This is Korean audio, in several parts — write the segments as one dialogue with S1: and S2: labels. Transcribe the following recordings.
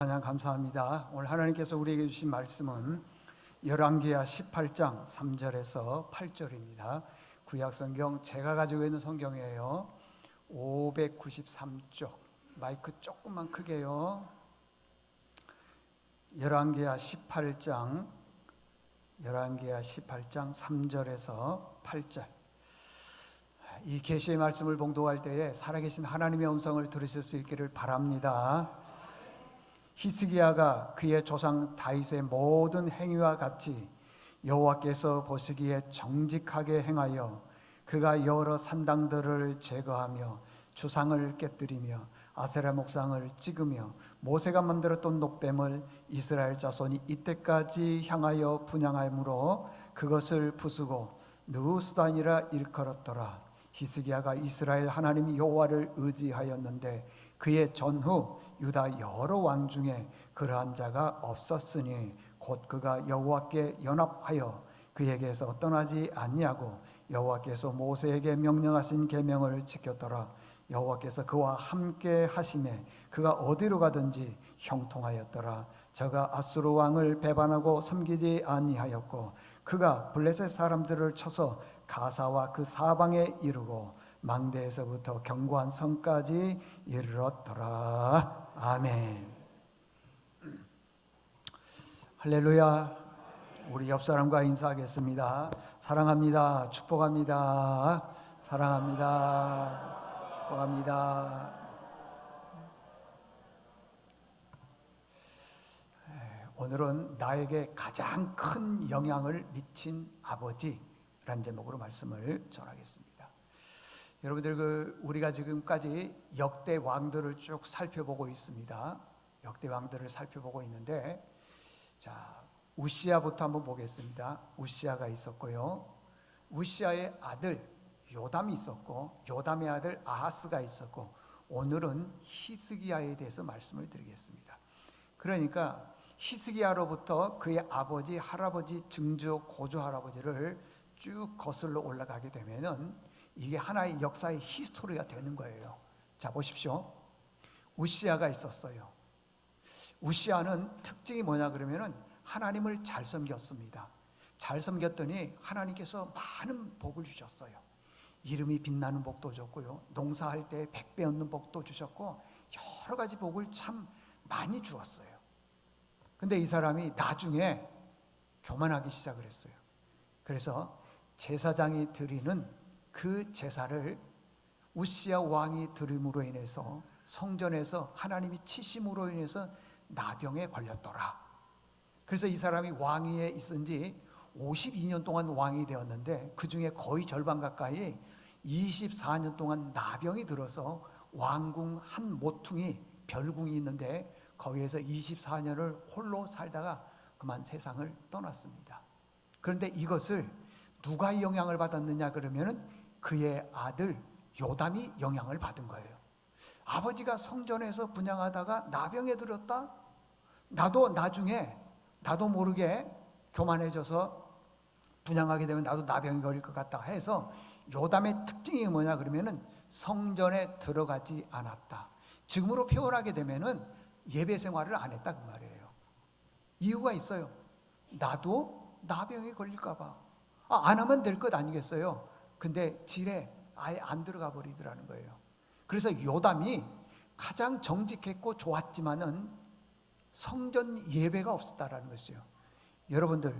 S1: 찬양 감사합니다. 오늘 하나님께서 우리에게 주신 말씀은 열왕기하 18장 3절에서 8절입니다. 구약성경 제가 가지고 있는 성경이에요. 593쪽. 마이크 조금만 크게요. 열왕기하 18장 3절에서 8절. 이 계시의 말씀을 봉독할 때에 살아계신 하나님의 음성을 들으실 수 있기를 바랍니다. 히스기야가 그의 조상 다윗의 모든 행위와 같이 여호와께서 보시기에 정직하게 행하여 그가 여러 산당들을 제거하며 주상을 깨뜨리며 아세라 목상을 찍으며 모세가 만들었던 녹뱀을 이스라엘 자손이 이때까지 향하여 분향하므로 그것을 부수고 느우스단이라 일컬었더라. 히스기야가 이스라엘 하나님 여호와를 의지하였는데 그의 전후 유다 여러 왕 중에 그러한 자가 없었으니 곧 그가 여호와께 연합하여 그에게서 떠나지 아니하고 여호와께서 모세에게 명령하신 계명을 지켰더라. 여호와께서 그와 함께 하심에 그가 어디로 가든지 형통하였더라. 저가 아수르 왕을 배반하고 섬기지 아니하였고 그가 블레셋 사람들을 쳐서 가사와 그 사방에 이르고 망대에서부터 견고한 성까지 이르렀더라. 아멘. 할렐루야. 우리 옆 사람과 인사하겠습니다. 사랑합니다. 축복합니다. 사랑합니다. 축복합니다. 오늘은 나에게 가장 큰 영향을 미친 아버지라는 제목으로 말씀을 전하겠습니다. 여러분들 우리가 지금까지 역대 왕들을 쭉 살펴보고 있습니다. 역대 왕들을 살펴보고 있는데, 자, 우시야부터 한번 보겠습니다. 우시야가 있었고요. 우시야의 아들 요담이 있었고, 요담의 아들 아하스가 있었고, 오늘은 히스기야에 대해서 말씀을 드리겠습니다. 그러니까 히스기야로부터 그의 아버지, 할아버지, 증조, 고조 할아버지를 쭉 거슬러 올라가게 되면은 이게 하나의 역사의 히스토리가 되는 거예요. 자, 보십시오. 우시야가 있었어요. 우시야는 특징이 뭐냐 그러면은 하나님을 잘 섬겼습니다. 잘 섬겼더니 하나님께서 많은 복을 주셨어요. 이름이 빛나는 복도 줬고요. 농사할 때 100배 얻는 복도 주셨고 여러 가지 복을 참 많이 주었어요. 근데 이 사람이 나중에 교만하기 시작을 했어요. 그래서 제사장이 드리는 그 제사를 우시야 왕이 드림으로 인해서 성전에서 하나님이 치심으로 인해서 나병에 걸렸더라. 그래서 이 사람이 왕위에 있은 지 52년 동안 왕이 되었는데 그 중에 거의 절반 가까이 24년 동안 나병이 들어서 왕궁 한 모퉁이 별궁이 있는데 거기에서 24년을 홀로 살다가 그만 세상을 떠났습니다. 그런데 이것을 누가 영향을 받았느냐 그러면은 그의 아들 요담이 영향을 받은 거예요. 아버지가 성전에서 분향하다가 나병에 들었다. 나도 나중에 나도 모르게 교만해져서 분향하게 되면 나도 나병이 걸릴 것 같다 해서 요담의 특징이 뭐냐 그러면은 성전에 들어가지 않았다. 지금으로 표현하게 되면은 예배 생활을 안 했다 그 말이에요. 이유가 있어요. 나도 나병에 걸릴까 봐. 안 하면 될 것 아니겠어요? 근데 질에 아예 안 들어가 버리더라는 거예요. 그래서 요담이 가장 정직했고 좋았지만은 성전 예배가 없었다라는 것이요. 여러분들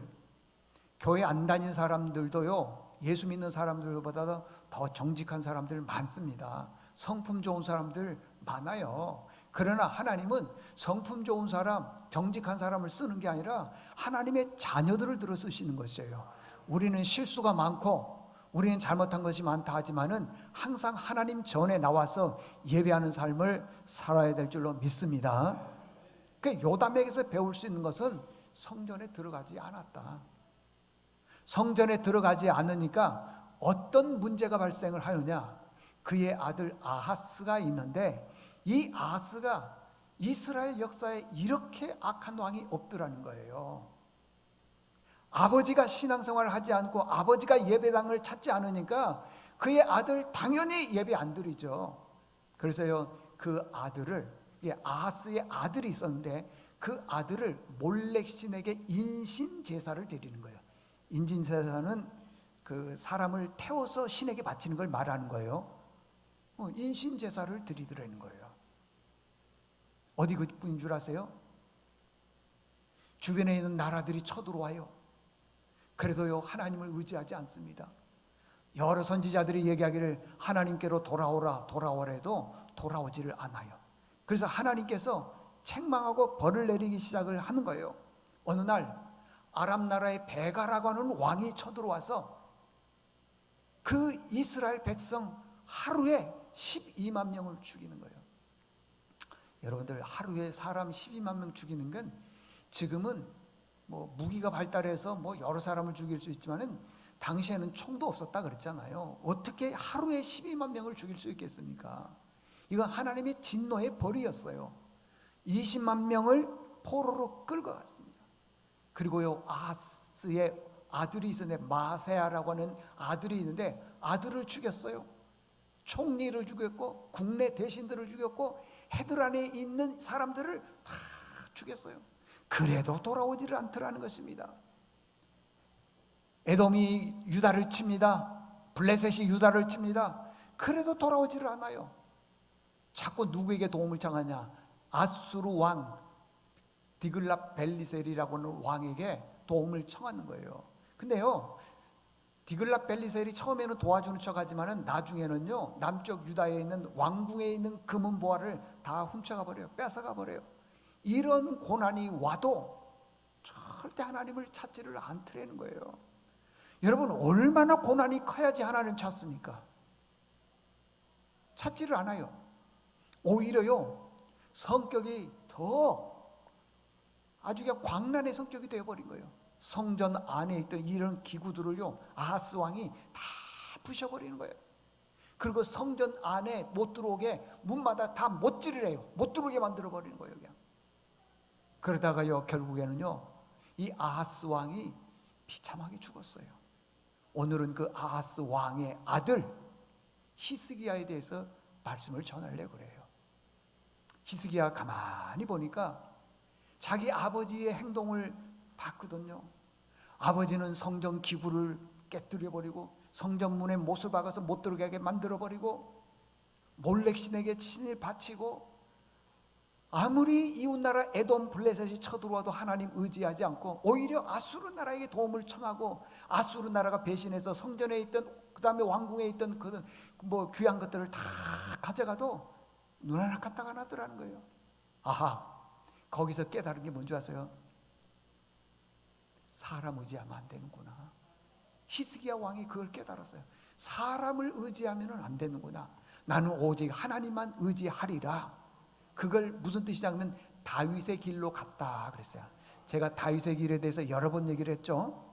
S1: 교회 안 다닌 사람들도요, 예수 믿는 사람들보다 더 정직한 사람들 많습니다. 성품 좋은 사람들 많아요. 그러나 하나님은 성품 좋은 사람, 정직한 사람을 쓰는 게 아니라 하나님의 자녀들을 들어 쓰시는 것이에요. 우리는 실수가 많고 우리는 잘못한 것이 많다 하지만은 항상 하나님 전에 나와서 예배하는 삶을 살아야 될 줄로 믿습니다. 그 요담에게서 배울 수 있는 것은 성전에 들어가지 않았다. 성전에 들어가지 않으니까 어떤 문제가 발생을 하느냐? 그의 아들 아하스가 있는데 이 아하스가 이스라엘 역사에 이렇게 악한 왕이 없더라는 거예요. 아버지가 신앙생활을 하지 않고 아버지가 예배당을 찾지 않으니까 그의 아들 당연히 예배 안 드리죠. 그래서요 그 아들을 아하스의 아들이 있었는데 그 아들을 몰렉신에게 인신 제사를 드리는 거예요. 인신 제사는 그 사람을 태워서 신에게 바치는 걸 말하는 거예요. 인신 제사를 드리더라는 거예요. 어디 그뿐인 줄 아세요? 주변에 있는 나라들이 쳐들어와요. 그래도요, 하나님을 의지하지 않습니다. 여러 선지자들이 얘기하기를 하나님께로 돌아오라 돌아오라 해도 돌아오지를 않아요. 그래서 하나님께서 책망하고 벌을 내리기 시작을 하는 거예요. 어느 날 아람 나라의 베가라고 하는 왕이 쳐들어와서 그 이스라엘 백성 하루에 12만 명을 죽이는 거예요. 여러분들, 하루에 사람 12만 명 죽이는 건 지금은 뭐 무기가 발달해서 뭐 여러 사람을 죽일 수 있지만은 당시에는 총도 없었다 그랬잖아요. 어떻게 하루에 12만 명을 죽일 수 있겠습니까? 이건 하나님의 진노의 벌이었어요. 20만 명을 포로로 끌고 갔습니다. 그리고요, 아하스의 아들이 있었는데 마세아라고 하는 아들이 있는데 아들을 죽였어요. 총리를 죽였고 국내 대신들을 죽였고 헤들 안에 있는 사람들을 다 죽였어요. 그래도 돌아오지를 않더라는 것입니다. 에돔이 유다를 칩니다. 블레셋이 유다를 칩니다. 그래도 돌아오지를 않아요. 자꾸 누구에게 도움을 청하냐? 아수르 왕 디글랏 벨리셀이라고 하는 왕에게 도움을 청하는 거예요. 근데요, 디글랏 벨리셀이 처음에는 도와주는 척하지만은 나중에는요, 남쪽 유다에 있는 왕궁에 있는 금은 보화를 다 훔쳐가 버려요. 뺏어가 버려요. 이런 고난이 와도 절대 하나님을 찾지를 않더라는 거예요. 여러분, 얼마나 고난이 커야지 하나님 찾습니까? 찾지를 않아요. 오히려요, 성격이 더 아주 그냥 광란의 성격이 되어버린 거예요. 성전 안에 있던 이런 기구들을요, 아하스 왕이 다 부셔버리는 거예요. 그리고 성전 안에 못 들어오게 문마다 다 못질을 해요. 못 들어오게 만들어버리는 거예요, 그냥. 그러다가요, 결국에는요, 이 아하스 왕이 비참하게 죽었어요. 오늘은 그 아하스 왕의 아들 히스기야에 대해서 말씀을 전하려고 그래요. 히스기야 가만히 보니까 자기 아버지의 행동을 봤거든요. 아버지는 성전 기구를 깨뜨려버리고 성전 문에 못을 박아서 못 들어가게 하게 만들어버리고 몰렉신에게 신을 바치고 아무리 이웃나라 에돔 블레셋이 쳐들어와도 하나님 의지하지 않고 오히려 아수르 나라에게 도움을 청하고 아수르 나라가 배신해서 성전에 있던 그 다음에 왕궁에 있던 그 뭐 귀한 것들을 다 가져가도 눈 하나 까딱 안 하더라는 거예요. 아하, 거기서 깨달은 게 뭔지 아세요? 사람 의지하면 안 되는구나. 히스기야 왕이 그걸 깨달았어요. 사람을 의지하면 안 되는구나. 나는 오직 하나님만 의지하리라. 그걸 무슨 뜻이냐면 다윗의 길로 갔다 그랬어요. 제가 다윗의 길에 대해서 여러 번 얘기를 했죠.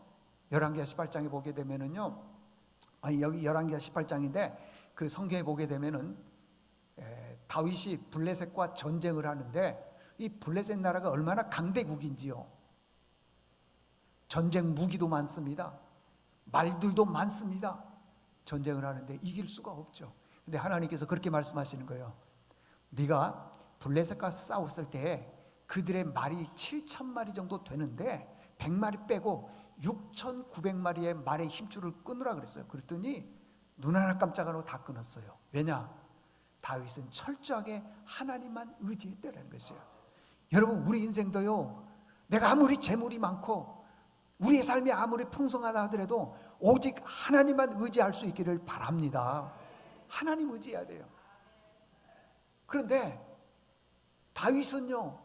S1: 열왕기하 18장에 보게 되면은요, 여기 열왕기하 18장인데 그 성경에 보게 되면은 다윗이 블레셋과 전쟁을 하는데 이 블레셋 나라가 얼마나 강대국인지요. 전쟁 무기도 많습니다. 말들도 많습니다. 전쟁을 하는데 이길 수가 없죠. 근데 하나님께서 그렇게 말씀하시는 거예요. 네가 블레셋과 싸웠을 때 그들의 말이 7,000마리 정도 되는데 100마리 빼고 6,900마리의 말의 힘줄을 끊으라 그랬어요. 그랬더니 눈 하나 깜짝 안 하고 다 끊었어요. 왜냐? 다윗은 철저하게 하나님만 의지했다는 것이에요. 여러분, 우리 인생도요, 내가 아무리 재물이 많고 우리의 삶이 아무리 풍성하다 하더라도 오직 하나님만 의지할 수 있기를 바랍니다. 하나님 의지해야 돼요. 그런데 다윗은요,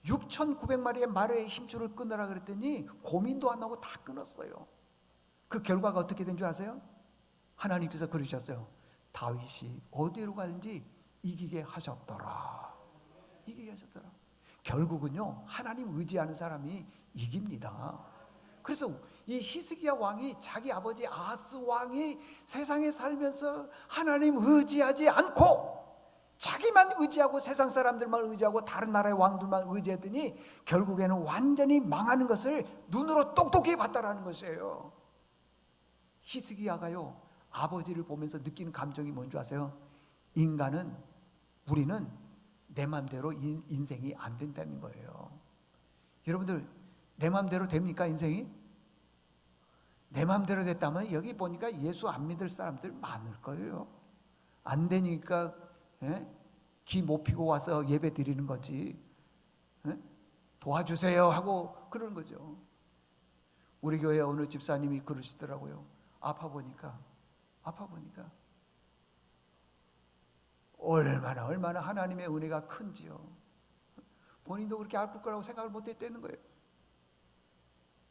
S1: 6,900마리의 말의 힘줄을 끊으라 그랬더니 고민도 안 하고 다 끊었어요. 그 결과가 어떻게 된 줄 아세요? 하나님께서 그러셨어요. 다윗이 어디로 가든지 이기게 하셨더라. 이기게 하셨더라. 결국은요, 하나님 의지하는 사람이 이깁니다. 그래서 이 히스기야 왕이 자기 아버지 아하스 왕이 세상에 살면서 하나님 의지하지 않고 자기만 의지하고 세상 사람들만 의지하고 다른 나라의 왕들만 의지했더니 결국에는 완전히 망하는 것을 눈으로 똑똑히 봤다라는 것이에요. 히스기야가요, 아버지를 보면서 느끼는 감정이 뭔지 아세요? 우리는 내 마음대로 인생이 안 된다는 거예요. 여러분들 내 마음대로 됩니까 인생이? 내 마음대로 됐다면 여기 보니까 예수 안 믿을 사람들 많을 거예요. 안 되니까 기 못 피고 와서 예배 드리는 거지. 도와주세요 하고 그러는 거죠. 우리 교회 어느 집사님이 그러시더라고요. 아파 보니까 얼마나 하나님의 은혜가 큰지요. 본인도 그렇게 아플 거라고 생각을 못 했다는 거예요.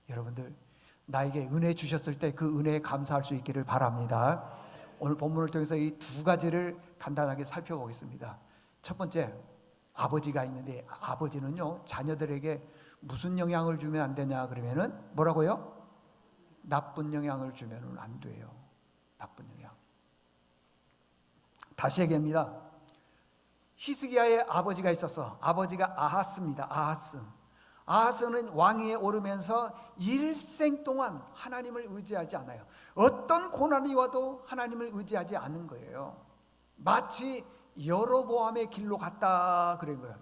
S1: 여러분들 나에게 은혜 주셨을 때 그 은혜에 감사할 수 있기를 바랍니다. 오늘 본문을 통해서 이 두 가지를 간단하게 살펴보겠습니다. 첫 번째, 아버지가 있는데 아버지는요 자녀들에게 무슨 영향을 주면 안 되냐 그러면은 뭐라고요? 나쁜 영향을 주면은 안 돼요. 나쁜 영향. 다시 얘기합니다. 히스기야의 아버지가 있었어. 아버지가 아하스입니다. 아하스는 왕위에 오르면서 일생 동안 하나님을 의지하지 않아요. 어떤 고난이 와도 하나님을 의지하지 않는 거예요. 마치 여로보암의 길로 갔다 그런 거예요.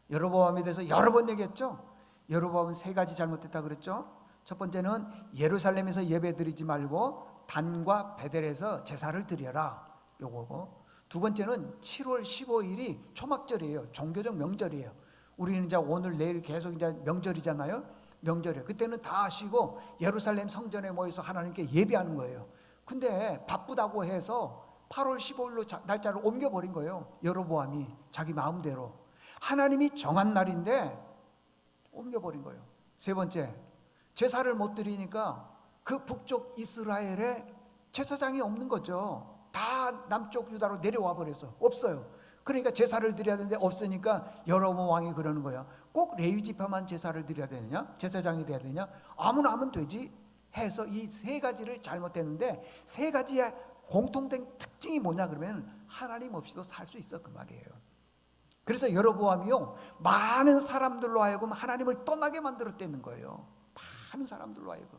S1: 여로보암에 대해서 여러 번 얘기했죠. 여로보암은 세 가지 잘못했다 그랬죠. 첫 번째는 예루살렘에서 예배드리지 말고 단과 베델에서 제사를 드려라 요거고, 두 번째는 7월 15일이 초막절이에요. 종교적 명절이에요. 우리는 이제 오늘 내일 계속 이제 명절이잖아요. 명절이에요. 그때는 다 쉬고 예루살렘 성전에 모여서 하나님께 예배하는 거예요. 근데 바쁘다고 해서 8월 15일로 날짜를 옮겨버린 거예요. 여로보암이 자기 마음대로. 하나님이 정한 날인데 옮겨버린 거예요. 세 번째, 제사를 못 드리니까 그 북쪽 이스라엘에 제사장이 없는 거죠. 다 남쪽 유다로 내려와 버려서 없어요. 그러니까 제사를 드려야 되는데 없으니까 여로보암 왕이 그러는 거야. 꼭 레위 지파만 제사를 드려야 되느냐? 제사장이 돼야 되냐? 아무나 하면 되지 해서 이 세 가지를 잘못했는데, 세 가지의 공통된 특징이 뭐냐 그러면 하나님 없이도 살 수 있어 그 말이에요. 그래서 여로보암이요 많은 사람들로 하여금 하나님을 떠나게 만들었다는 거예요. 많은 사람들로 하여금.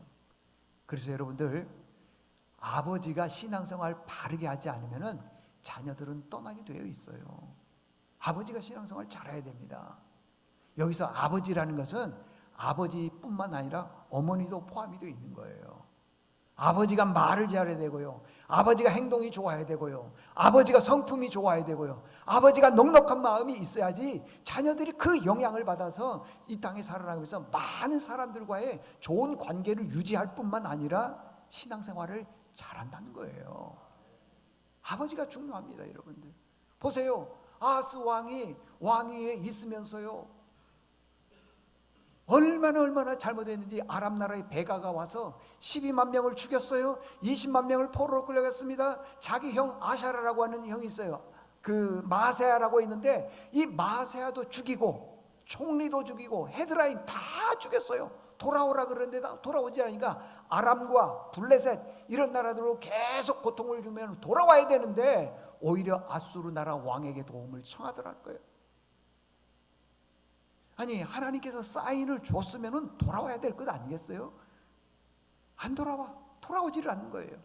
S1: 그래서 여러분들 아버지가 신앙생활 바르게 하지 않으면은 자녀들은 떠나게 되어 있어요. 아버지가 신앙생활 잘해야 됩니다. 여기서 아버지라는 것은 아버지뿐만 아니라 어머니도 포함이 되어 있는 거예요. 아버지가 말을 잘해야 되고요. 아버지가 행동이 좋아야 되고요. 아버지가 성품이 좋아야 되고요. 아버지가 넉넉한 마음이 있어야지 자녀들이 그 영향을 받아서 이 땅에 살아나면서 많은 사람들과의 좋은 관계를 유지할 뿐만 아니라 신앙생활을 잘한다는 거예요. 아버지가 중요합니다, 여러분들. 보세요. 아하스 왕이 왕위에 있으면서요 얼마나 잘못했는지 아람 나라의 베가가 와서 12만 명을 죽였어요. 20만 명을 포로로 끌려갔습니다. 자기 형 아샤라라고 하는 형이 있어요. 그 마세아라고 있는데 이 마세아도 죽이고 총리도 죽이고 헤드라인 다 죽였어요. 돌아오라 그러는데 돌아오지 않으니까 아람과 블레셋 이런 나라들로 계속 고통을 주면 돌아와야 되는데 오히려 아수르 나라 왕에게 도움을 청하더라는 거예요. 아니 하나님께서 사인을 줬으면 돌아와야 될 것 아니겠어요? 안 돌아오지를 않는 거예요.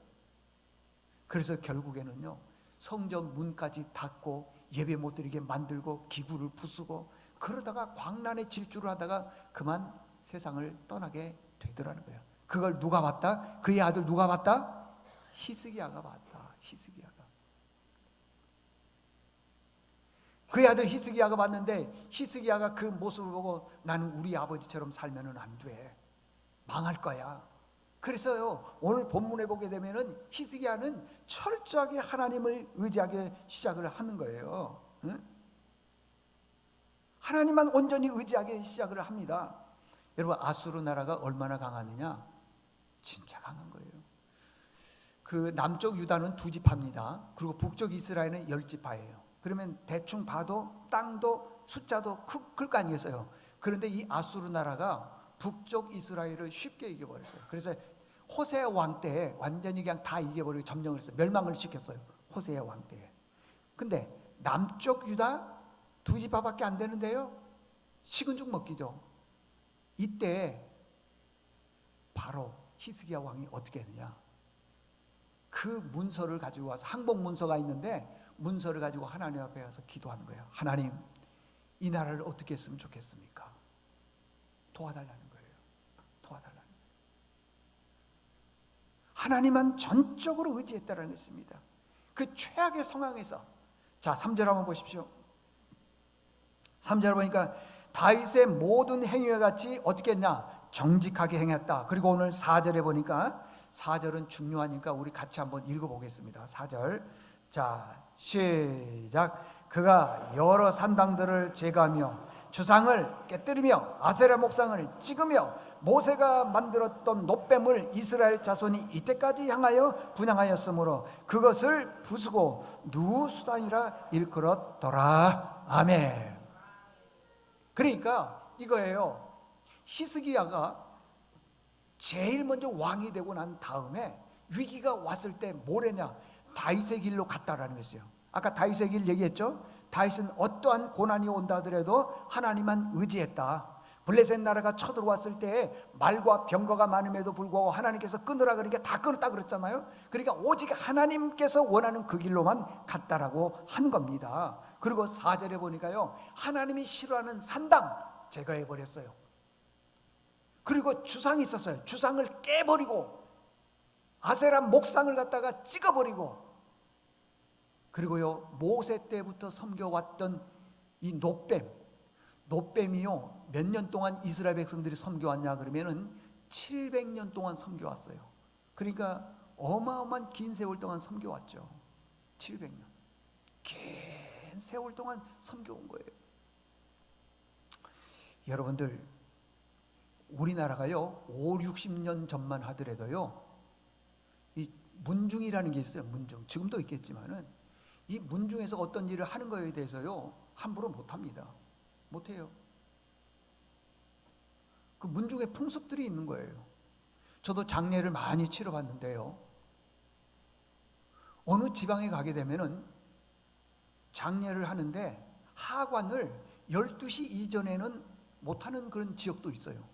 S1: 그래서 결국에는요 성전 문까지 닫고 예배 못 드리게 만들고 기구를 부수고 그러다가 광란에 질주를 하다가 그만 세상을 떠나게 되더라는 거예요. 그걸 누가 봤다? 그의 아들 누가 봤다? 히스기야가 봤다. 히스기야가. 그의 아들 히스기야가 봤는데 히스기야가 그 모습을 보고 나는 우리 아버지처럼 살면은 안 돼. 망할 거야. 그래서요 오늘 본문에 보게 되면은 히스기야는 철저하게 하나님을 의지하게 시작을 하는 거예요. 응? 하나님만 온전히 의지하게 시작을 합니다. 여러분 아수르 나라가 얼마나 강하느냐? 진짜 강한 거예요. 그 남쪽 유다는 2지파입니다. 그리고 북쪽 이스라엘은 10지파예요. 그러면 대충 봐도 땅도 숫자도 클 거 아니겠어요. 그런데 이 아수르 나라가 북쪽 이스라엘을 쉽게 이겨버렸어요. 그래서 호세아 왕 때에 완전히 그냥 다 이겨버리고 점령을 했어요. 멸망을 시켰어요. 호세아 왕 때에. 근데 남쪽 유다 2지파밖에 안 되는데요 식은 죽 먹기죠. 이때 바로 히스기야 왕이 어떻게 했느냐, 그 문서를 가지고 와서 항복 문서가 있는데 문서를 가지고 하나님 앞에 가서 기도하는 거예요. 하나님, 이 나라를 어떻게 했으면 좋겠습니까? 도와달라는 거예요. 도와달라는 거예요. 하나님만 전적으로 의지했다는 것입니다. 그 최악의 상황에서, 자 3절 한번 보십시오. 3절 보니까 다윗의 모든 행위와 같이 어떻게 했냐? 정직하게 행했다. 그리고 오늘 4절에 보니까, 4절은 중요하니까 우리 같이 한번 읽어보겠습니다. 4절, 자 시작. 그가 여러 산당들을 제거하며 주상을 깨뜨리며 아세라 목상을 찍으며 모세가 만들었던 놋뱀을 이스라엘 자손이 이때까지 향하여 분향하였으므로 그것을 부수고 누수단이라 일컬었더라. 아멘. 그러니까 이거예요. 히스기야가 제일 먼저 왕이 되고 난 다음에 위기가 왔을 때 뭐래냐? 다윗의 길로 갔다라는 것이에요. 아까 다윗의 길 얘기했죠? 다윗은 어떠한 고난이 온다 하더라도 하나님만 의지했다. 블레셋 나라가 쳐들어왔을 때 말과 병거가 많음에도 불구하고 하나님께서 끊으라 그러니까 다 끊었다 그랬잖아요. 그러니까 오직 하나님께서 원하는 그 길로만 갔다라고 한 겁니다. 그리고 4절에 보니까요, 하나님이 싫어하는 산당 제거해버렸어요. 그리고 주상이 있었어요. 주상을 깨버리고 아세라 목상을 갖다가 찍어버리고, 그리고요 모세 때부터 섬겨왔던 이 놋뱀이요 몇 년 동안 이스라엘 백성들이 섬겨왔냐 그러면은 700년 동안 섬겨왔어요. 그러니까 어마어마한 긴 세월 동안 섬겨왔죠. 700년 긴 세월 동안 섬겨온 거예요. 여러분들, 우리나라가요 5, 60년 전만 하더라도요 이 문중이라는 게 있어요. 문중, 지금도 있겠지만은 이 문중에서 어떤 일을 하는 거에 대해서요 함부로 못합니다. 못해요. 그 문중에 풍습들이 있는 거예요. 저도 장례를 많이 치러봤는데요, 어느 지방에 가게 되면은 장례를 하는데 하관을 12시 이전에는 못하는 그런 지역도 있어요.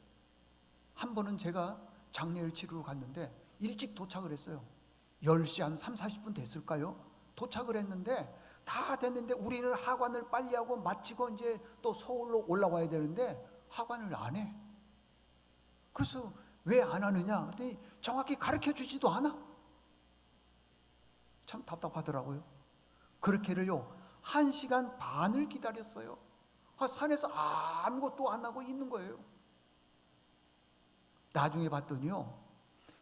S1: 한 번은 제가 장례를 치르러 갔는데 일찍 도착을 했어요. 10시 한 3, 40분 됐을까요? 도착을 했는데 다 됐는데 우리는 하관을 빨리 하고 마치고 이제 또 서울로 올라와야 되는데 하관을 안 해. 그래서 왜 안 하느냐 그랬더니 정확히 가르쳐 주지도 않아. 참 답답하더라고요. 그렇게를요 1시간 반을 기다렸어요. 산에서 아무것도 안 하고 있는 거예요. 나중에 봤더니요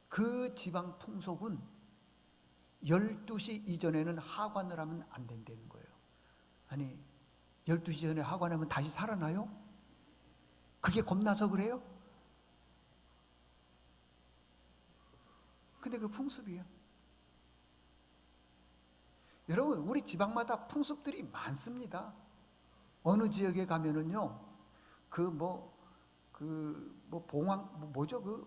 S1: 그 지방 풍속은 12시 이전에는 하관을 하면 안 된다는 거예요. 아니 12시 전에 하관하면 다시 살아나요? 그게 겁나서 그래요? 근데 그 풍습이에요. 여러분, 우리 지방마다 풍습들이 많습니다. 어느 지역에 가면은요 봉황 뭐죠?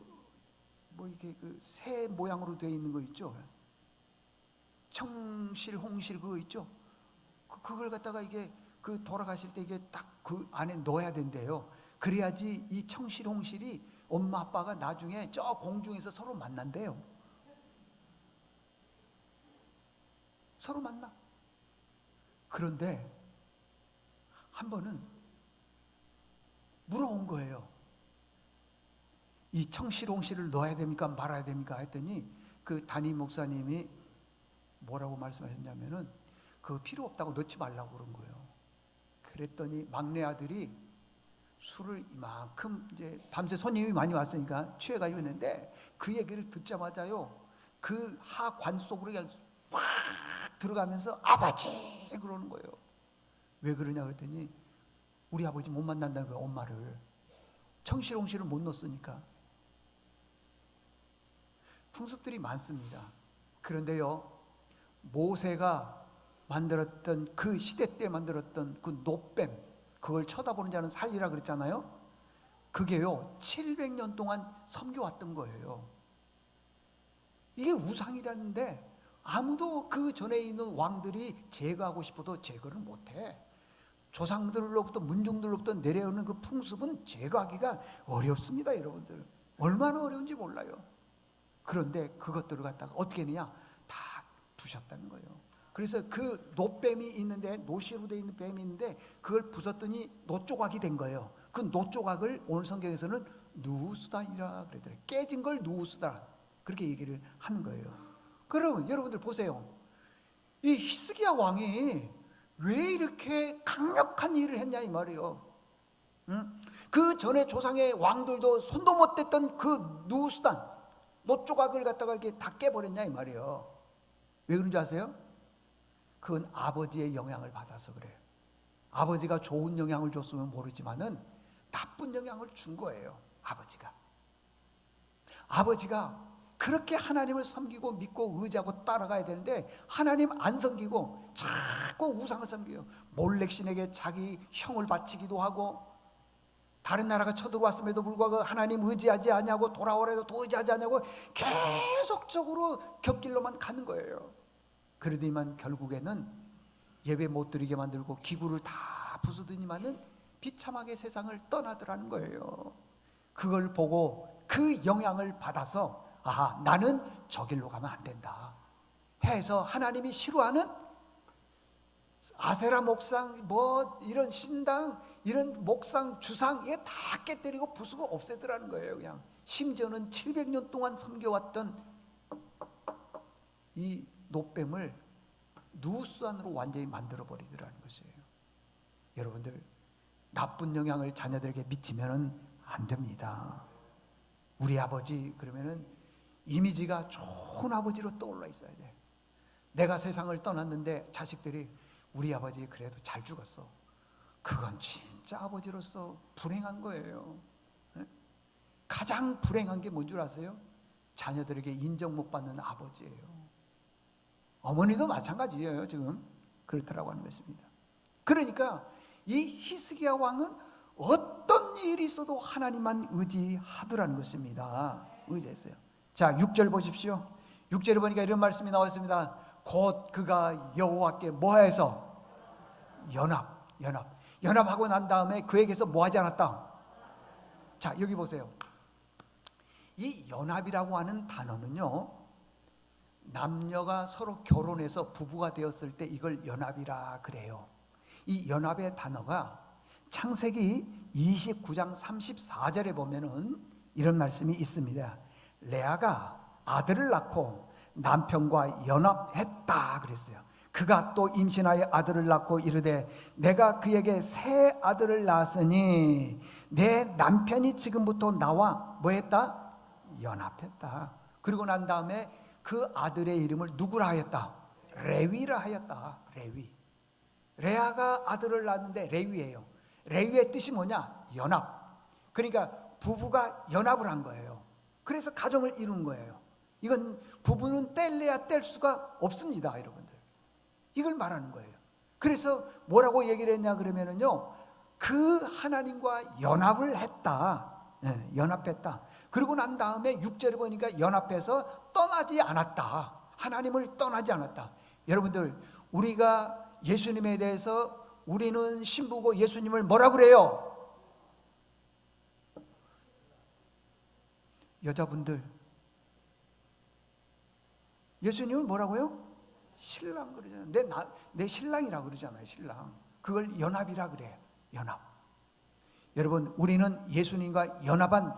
S1: 이게 새 모양으로 되어 있는 거 있죠? 청실, 홍실 그거 있죠? 그걸 갖다가 이게 돌아가실 때 이게 딱 그 안에 넣어야 된대요. 그래야지 이 청실, 홍실이 엄마 아빠가 나중에 저 공중에서 서로 만난대요. 서로 만나. 그런데 한 번은 물어온 거예요. 이 청실, 홍실을 넣어야 됩니까? 말아야 됩니까? 했더니 그 담임 목사님이 뭐라고 말씀하셨냐면은 그거 필요 없다고 넣지 말라고 그런 거예요. 그랬더니 막내 아들이 술을 이만큼 이제 밤새 손님이 많이 왔으니까 취해가지고 있는데 그 얘기를 듣자마자요 그 하관 속으로 그냥 확 들어가면서 아버지 그러는 거예요. 왜 그러냐 그랬더니 우리 아버지 못 만난다는 거예요. 엄마를 청실홍실을 못 넣었으니까. 풍습들이 많습니다. 그런데요 모세가 만들었던 그 시대 때 만들었던 그 놋뱀, 그걸 쳐다보는 자는 살리라 그랬잖아요. 그게요 700년 동안 섬겨왔던 거예요. 이게 우상이라는데 아무도 그 전에 있는 왕들이 제거하고 싶어도 제거를 못해. 조상들로부터 문중들로부터 내려오는 그 풍습은 제거하기가 어렵습니다. 여러분들 얼마나 어려운지 몰라요. 그런데 그것들을 갖다가 어떻게 했느냐 다 부셨다는 거예요. 그래서 그 노뱀이 있는데, 노시로 되어 있는 뱀이 있는데 그걸 부쉈더니 노조각이 된 거예요. 그 노조각을 오늘 성경에서는 누우스다이라 그러더래요. 깨진 걸 누우스다, 그렇게 얘기를 하는 거예요. 그러면 여러분들 보세요. 이 히스기야 왕이 왜 이렇게 강력한 일을 했냐 이 말이에요. 응? 그 전에 조상의 왕들도 손도 못 댔던 그 누우스단, 노조각을 갖다가 이렇게 다 깨버렸냐 이 말이에요. 왜 그런지 아세요? 그건 아버지의 영향을 받아서 그래요. 아버지가 좋은 영향을 줬으면 모르지만은 나쁜 영향을 준 거예요. 아버지가 그렇게 하나님을 섬기고 믿고 의지하고 따라가야 되는데 하나님 안 섬기고 자꾸 우상을 섬겨요. 몰렉신에게 자기 형을 바치기도 하고, 다른 나라가 쳐들어왔음에도 불구하고 하나님 의지하지 않냐고, 돌아오래도 의지하지 않냐고 계속적으로 곁길로만 가는 거예요. 그러더니만 결국에는 예배 못 드리게 만들고 기구를 다 부수더니만은 비참하게 세상을 떠나더라는 거예요. 그걸 보고 그 영향을 받아서 아하, 나는 저 길로 가면 안 된다 해서 하나님이 싫어하는 아세라 목상, 뭐 이런 신당, 이런 목상, 주상, 이게 다 깨뜨리고 부수고 없애더라는 거예요. 그냥 심지어는 700년 동안 섬겨왔던 이 노뱀을 누수안으로 완전히 만들어 버리더라는 것이에요. 여러분들, 나쁜 영향을 자녀들에게 미치면 안 됩니다. 우리 아버지 그러면은 이미지가 좋은 아버지로 떠올라 있어야 돼. 내가 세상을 떠났는데 자식들이 우리 아버지 그래도 잘 죽었어, 그건 진짜 아버지로서 불행한 거예요. 가장 불행한 게 뭔 줄 아세요? 자녀들에게 인정 못 받는 아버지예요. 어머니도 마찬가지예요. 지금 그렇다라고 하는 것입니다. 그러니까 이 히스기야 왕은 어떤 일이 있어도 하나님만 의지하더라는 것입니다. 의지했어요. 자, 6절 보십시오. 6절에 보니까 이런 말씀이 나왔습니다. 곧 그가 여호와께 뭐해서 연합하고 난 다음에 그에게서 뭐하지 않았다. 자, 여기 보세요. 이 연합이라고 하는 단어는요, 남녀가 서로 결혼해서 부부가 되었을 때 이걸 연합이라 그래요. 이 연합의 단어가 창세기 29장 34절에 보면은 이런 말씀이 있습니다. 레아가 아들을 낳고 남편과 연합했다 그랬어요. 그가 또 임신하여 아들을 낳고 이르되 내가 그에게 새 아들을 낳았으니 내 남편이 지금부터 나와 뭐했다? 연합했다. 그리고 난 다음에 그 아들의 이름을 누구라 하였다? 레위라 하였다. 레위. 레아가 아들을 낳았는데 레위예요. 레위의 뜻이 뭐냐? 연합. 그러니까 부부가 연합을 한 거예요. 그래서 가정을 이룬 거예요. 이건 부부는 뗄래야 뗄 수가 없습니다, 여러분들. 이걸 말하는 거예요. 그래서 뭐라고 얘기를 했냐 그러면은요, 그 하나님과 연합을 했다. 네, 연합했다. 그리고 난 다음에 6절에 보니까 연합해서 떠나지 않았다. 하나님을 떠나지 않았다. 여러분들, 우리가 예수님에 대해서 우리는 신부고 예수님을 뭐라 그래요? 여자분들, 예수님을 뭐라고요? 신랑 그러잖아요. 내 신랑이라 그러잖아요. 신랑. 그걸 연합이라 그래요. 연합. 여러분, 우리는 예수님과 연합한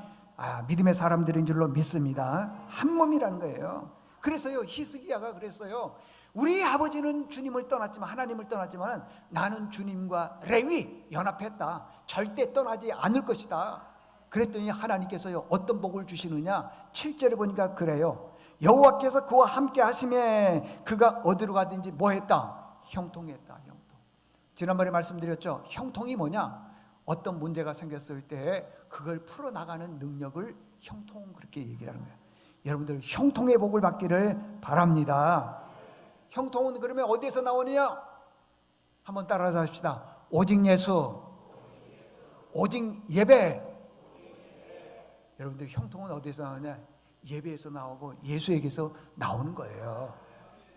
S1: 믿음의 사람들인 줄로 믿습니다. 한 몸이라는 거예요. 그래서요, 히스기야가 그랬어요. 우리 아버지는 주님을 떠났지만, 하나님을 떠났지만 나는 주님과 레위 연합했다. 절대 떠나지 않을 것이다. 그랬더니 하나님께서요, 어떤 복을 주시느냐? 7절에 보니까 그래요. 여호와께서 그와 함께 하심에 그가 어디로 가든지 뭐했다? 형통했다. 형통. 지난번에 말씀드렸죠. 형통이 뭐냐? 어떤 문제가 생겼을 때 그걸 풀어나가는 능력을 형통, 그렇게 얘기를 하는 거예요. 여러분들, 형통의 복을 받기를 바랍니다. 형통은 그러면 어디에서 나오느냐? 한번 따라서 합시다. 오직 예수, 오직 예배. 여러분들, 형통은 어디에서 나오냐? 예배에서 나오고 예수에게서 나오는 거예요.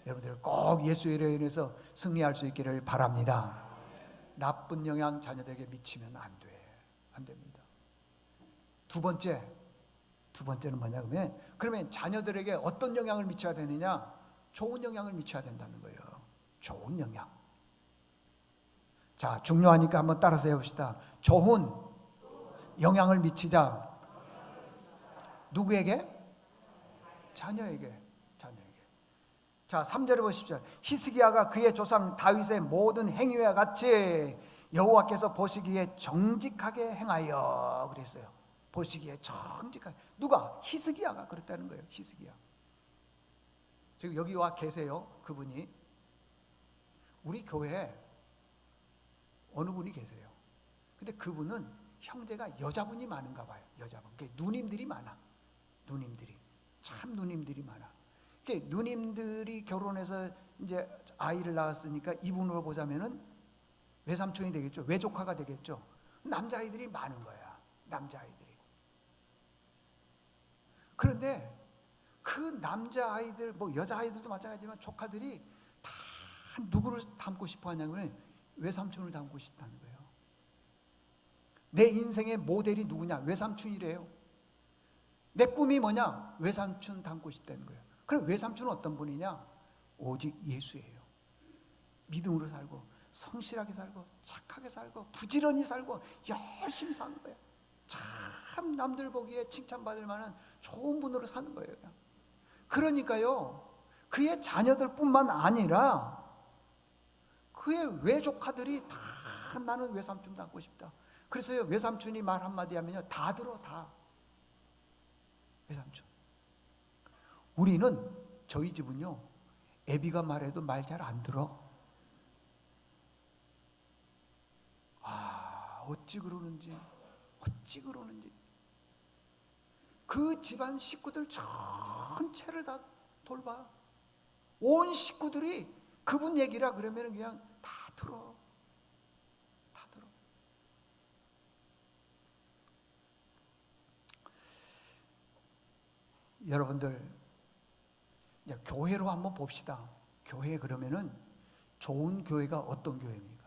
S1: 여러분들 꼭 예수에 인해서 승리할 수 있기를 바랍니다. 나쁜 영향 자녀들에게 미치면 안 됩니다. 두 번째는 뭐냐 그러면 자녀들에게 어떤 영향을 미쳐야 되느냐? 좋은 영향을 미쳐야 된다는 거예요. 좋은 영향. 자, 중요하니까 한번 따라서 해봅시다. 좋은 영향을 미치자. 누구에게? 자녀에게. 자, 3절을 보십시오. 히스기야가 그의 조상 다윗의 모든 행위와 같이 여호와께서 보시기에 정직하게 행하여 그랬어요. 보시기에 정직하게. 누가? 히스기야가 그랬다는 거예요. 히스기야. 지금 여기 와 계세요. 그분이. 우리 교회에 어느 분이 계세요. 근데 그분은 형제가 여자분이 많은가 봐요. 여자분. 누님들이 많아. 누님들이. 참 누님들이 많아. 누님들이 결혼해서 이제 아이를 낳았으니까 이분으로 보자면은 외삼촌이 되겠죠. 외조카가 되겠죠. 남자아이들이 많은 거야. 남자아이들이. 그런데 그 남자아이들, 뭐 여자아이들도 마찬가지지만 조카들이 다 누구를 닮고 싶어 하냐면 외삼촌을 닮고 싶다는 거예요. 내 인생의 모델이 누구냐? 외삼촌이래요. 내 꿈이 뭐냐? 외삼촌 닮고 싶다는 거예요. 그럼 외삼촌은 어떤 분이냐? 오직 예수예요. 믿음으로 살고 성실하게 살고 착하게 살고 부지런히 살고 열심히 사는 거예요. 참 남들 보기에 칭찬받을 만한 좋은 분으로 사는 거예요. 그러니까요, 그의 자녀들뿐만 아니라 그의 외조카들이 다 나는 외삼촌 닮고 싶다. 그래서요, 외삼촌이 말 한마디 하면요 다 들어. 다 외삼촌. 우리는, 저희 집은요, 애비가 말해도 말 잘 안 들어. 어찌 그러는지. 그 집안 식구들 전체를 다 돌봐. 온 식구들이 그분 얘기라 그러면 그냥 다 들어. 여러분들, 이제 교회로 한번 봅시다. 교회 그러면은 좋은 교회가 어떤 교회입니까?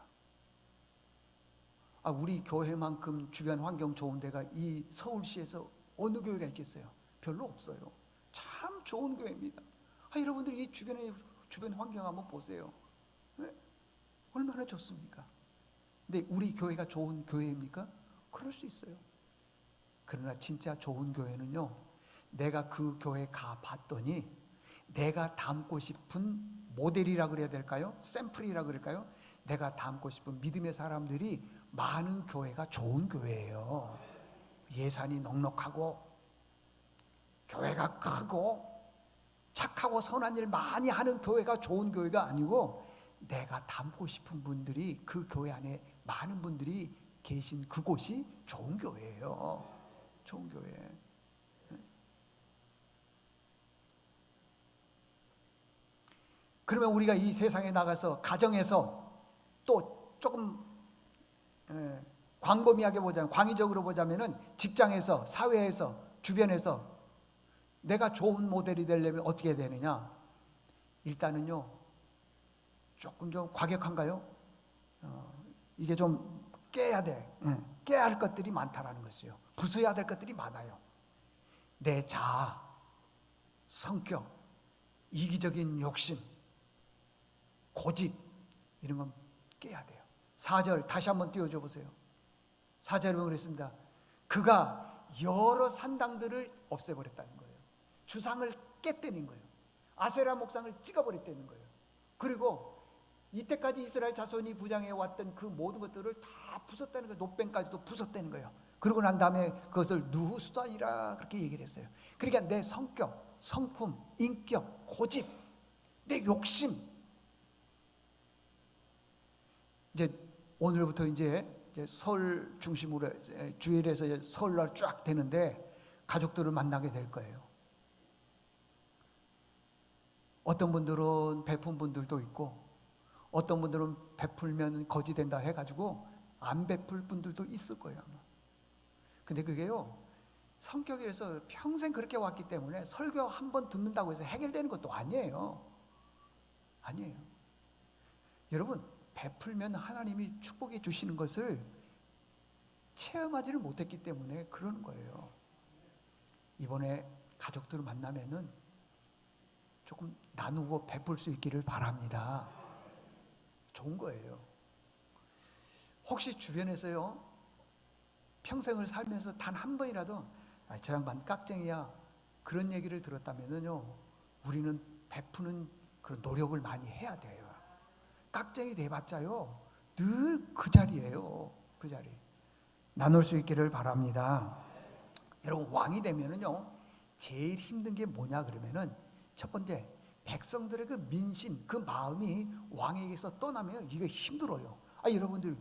S1: 우리 교회만큼 주변 환경 좋은 데가 이 서울시에서 어느 교회가 있겠어요? 별로 없어요. 참 좋은 교회입니다. 여러분들 이 주변 환경 한번 보세요. 네? 얼마나 좋습니까? 근데 우리 교회가 좋은 교회입니까? 그럴 수 있어요. 그러나 진짜 좋은 교회는요, 내가 그 교회 가 봤더니 내가 닮고 싶은 모델이라 그래야 될까요? 샘플이라 그럴까요? 내가 닮고 싶은 믿음의 사람들이 많은 교회가 좋은 교회예요. 예산이 넉넉하고 교회가 크고 착하고 선한 일 많이 하는 교회가 좋은 교회가 아니고, 내가 닮고 싶은 분들이 그 교회 안에 많은 분들이 계신 그곳이 좋은 교회예요. 좋은 교회. 그러면 우리가 이 세상에 나가서 가정에서 또 조금 광범위하게 보자면, 광의적으로 보자면은 직장에서, 사회에서, 주변에서 내가 좋은 모델이 되려면 어떻게 해야 되느냐? 일단은요, 조금 좀 과격한가요? 이게 좀 깨야 돼. 깨야 할 것들이 많다라는 것이요. 부숴야 될 것들이 많아요. 내 자아, 성격, 이기적인 욕심, 고집, 이런 건 깨야 돼요. 4절 다시 한번 띄워줘 보세요. 4절에 보면 그랬습니다. 그가 여러 산당들을 없애버렸다는 거예요. 주상을 깼다는 거예요. 아세라 목상을 찍어버렸다는 거예요. 그리고 이때까지 이스라엘 자손이 부장해 왔던 그 모든 것들을 다 부쉈다는 거예요. 노뱀까지도 부쉈다는 거예요. 그러고 난 다음에 그것을 누후수단이라 그렇게 얘기를 했어요. 그러니까 내 성격, 성품, 인격, 고집, 내 욕심. 이제 오늘부터 이제 설 중심으로 주일에서 설날 쫙 되는데 가족들을 만나게 될 거예요. 어떤 분들은 베푼 분들도 있고, 어떤 분들은 베풀면 거지된다 해가지고 안 베풀 분들도 있을 거예요, 아마. 근데 그게요, 성격이라서 평생 그렇게 왔기 때문에 설교 한 번 듣는다고 해서 해결되는 것도 아니에요. 여러분, 베풀면 하나님이 축복해 주시는 것을 체험하지를 못했기 때문에 그러는 거예요. 이번에 가족들을 만나면은 조금 나누고 베풀 수 있기를 바랍니다. 좋은 거예요. 혹시 주변에서요, 평생을 살면서 단 한 번이라도 저 양반 깍쟁이야 그런 얘기를 들었다면요, 우리는 베푸는 그런 노력을 많이 해야 돼요. 깍쟁이 돼봤자요, 늘 그 자리예요. 그 자리. 나눌 수 있기를 바랍니다. 여러분, 왕이 되면은요, 제일 힘든 게 뭐냐 그러면은, 첫 번째, 백성들의 그 민심, 그 마음이 왕에게서 떠나면 이게 힘들어요. 여러분들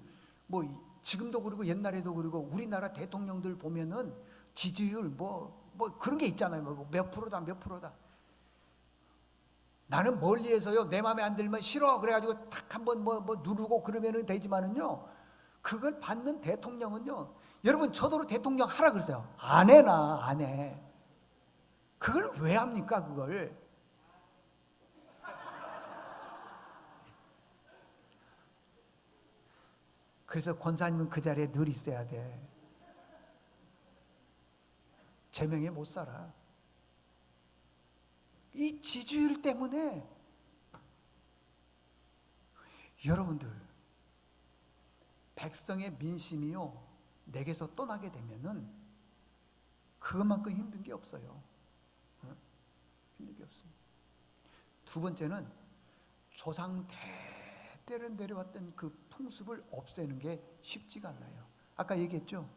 S1: 뭐 지금도 그러고 옛날에도 그러고 우리나라 대통령들 보면은 지지율 뭐 그런 게 있잖아요. 뭐 몇 프로다 몇 프로다. 나는 멀리에서요, 내 마음에 안 들면 싫어 그래가지고 탁 한번 뭐 누르고 그러면은 되지만은요, 그걸 받는 대통령은요, 여러분 저더러 대통령 하라 그러세요. 안 해나 안 해. 그걸 왜 합니까 그걸? 그래서 권사님은 그 자리에 늘 있어야 돼. 제명에 못 살아. 이 지지율 때문에. 여러분들, 백성의 민심이요, 내게서 떠나게 되면은 그것만큼 힘든 게 없어요. 힘든 게 없습니다. 두 번째는 조상 대대로 내려왔던 그 풍습을 없애는 게 쉽지가 않아요. 아까 얘기했죠.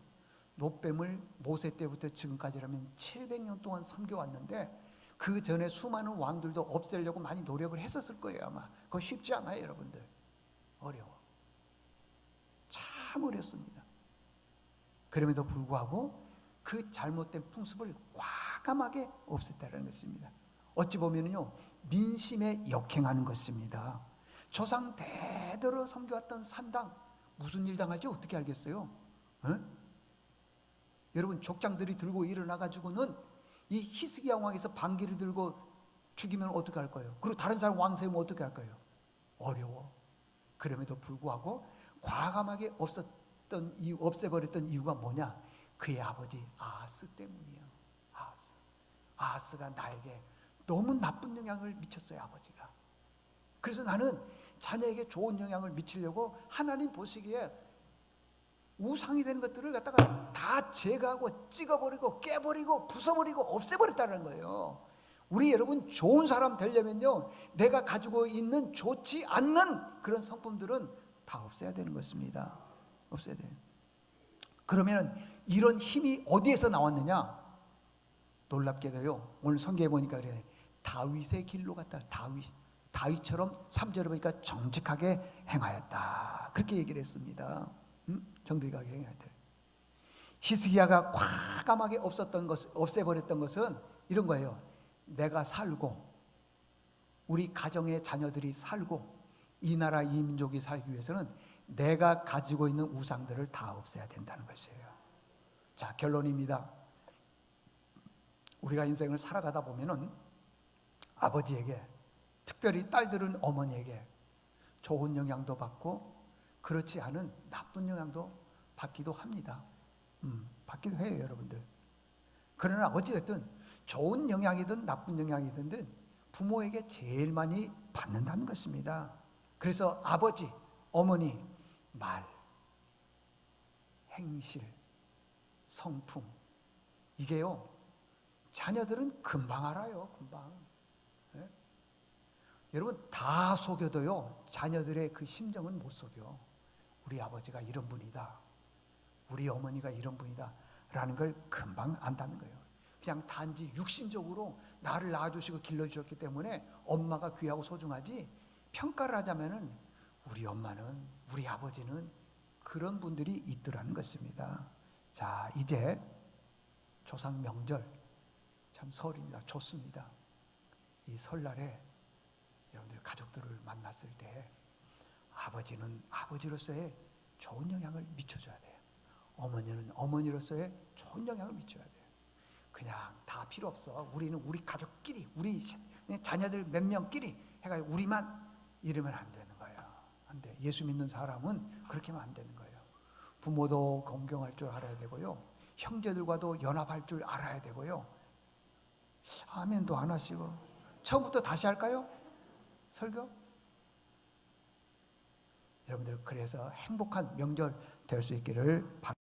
S1: 노뱀을 모세 때부터 지금까지라면 700년 동안 섬겨왔는데, 그 전에 수많은 왕들도 없애려고 많이 노력을 했었을 거예요. 아마 그거 쉽지 않아요. 여러분들, 어려워. 참 어렵습니다. 그럼에도 불구하고 그 잘못된 풍습을 과감하게 없앴다는 것입니다. 어찌 보면요, 민심에 역행하는 것입니다. 조상 대대로 섬겨왔던 산당, 무슨 일 당할지 어떻게 알겠어요? 여러분, 족장들이 들고 일어나가지고는 이 히스기야 왕에서 방귀를 들고 죽이면 어떻게 할 거예요? 그리고 다른 사람 왕 세우면 어떻게 할 거예요? 어려워. 그럼에도 불구하고 과감하게 없애버렸던 이유가 뭐냐? 그의 아버지 아하스 때문이에요. 아하스가 나에게 너무 나쁜 영향을 미쳤어요, 아버지가. 그래서 나는 자녀에게 좋은 영향을 미치려고 하나님 보시기에 우상이 되는 것들을 갖다가 다 제거하고 찍어버리고 깨버리고 부숴버리고 없애버렸다는 거예요. 우리 여러분, 좋은 사람 되려면요, 내가 가지고 있는 좋지 않는 그런 성품들은 다 없애야 되는 것입니다. 없애야 돼요. 그러면 이런 힘이 어디에서 나왔느냐? 놀랍게도요, 오늘 성경에 보니까 그래, 다윗의 길로 갔다. 다윗처럼 3절에 보니까 정직하게 행하였다, 그렇게 얘기를 했습니다. 정직하게 행하였다. 히스기야가 과감하게 없애버렸던 것은 이런 거예요. 내가 살고 우리 가정의 자녀들이 살고 이 나라 이 민족이 살기 위해서는 내가 가지고 있는 우상들을 다 없애야 된다는 것이에요. 자, 결론입니다. 우리가 인생을 살아가다 보면은 아버지에게, 특별히 딸들은 어머니에게 좋은 영향도 받고 그렇지 않은 나쁜 영향도 받기도 합니다. 받기도 해요, 여러분들. 그러나 어찌됐든 좋은 영향이든 나쁜 영향이든 부모에게 제일 많이 받는다는 것입니다. 그래서 아버지, 어머니 말, 행실, 성품, 이게요, 자녀들은 금방 알아요. 금방. 네? 여러분, 다 속여도요, 자녀들의 그 심정은 못 속여. 우리 아버지가 이런 분이다, 우리 어머니가 이런 분이다 라는 걸 금방 안다는 거예요. 그냥 단지 육신적으로 나를 낳아주시고 길러주셨기 때문에 엄마가 귀하고 소중하지, 평가를 하자면은 우리 엄마는, 우리 아버지는 그런 분들이 있더라는 것입니다. 자, 이제 조상 명절, 참 설입니다. 좋습니다. 이 설날에 여러분들 가족들을 만났을 때 아버지는 아버지로서의 좋은 영향을 미쳐줘야 돼요. 어머니는 어머니로서의 좋은 영향을 미쳐야 돼요. 그냥 다 필요 없어. 우리는 우리 가족끼리, 우리 자녀들 몇 명끼리 해가지고 우리만 이러면 안 되는 거예요. 안 돼. 예수 믿는 사람은 그렇게 하면 안 되는 거예요. 부모도 공경할 줄 알아야 되고요, 형제들과도 연합할 줄 알아야 되고요. 아멘도 안 하시고. 처음부터 다시 할까요? 설교? 여러분들 그래서 행복한 명절 될 수 있기를 바랍니다.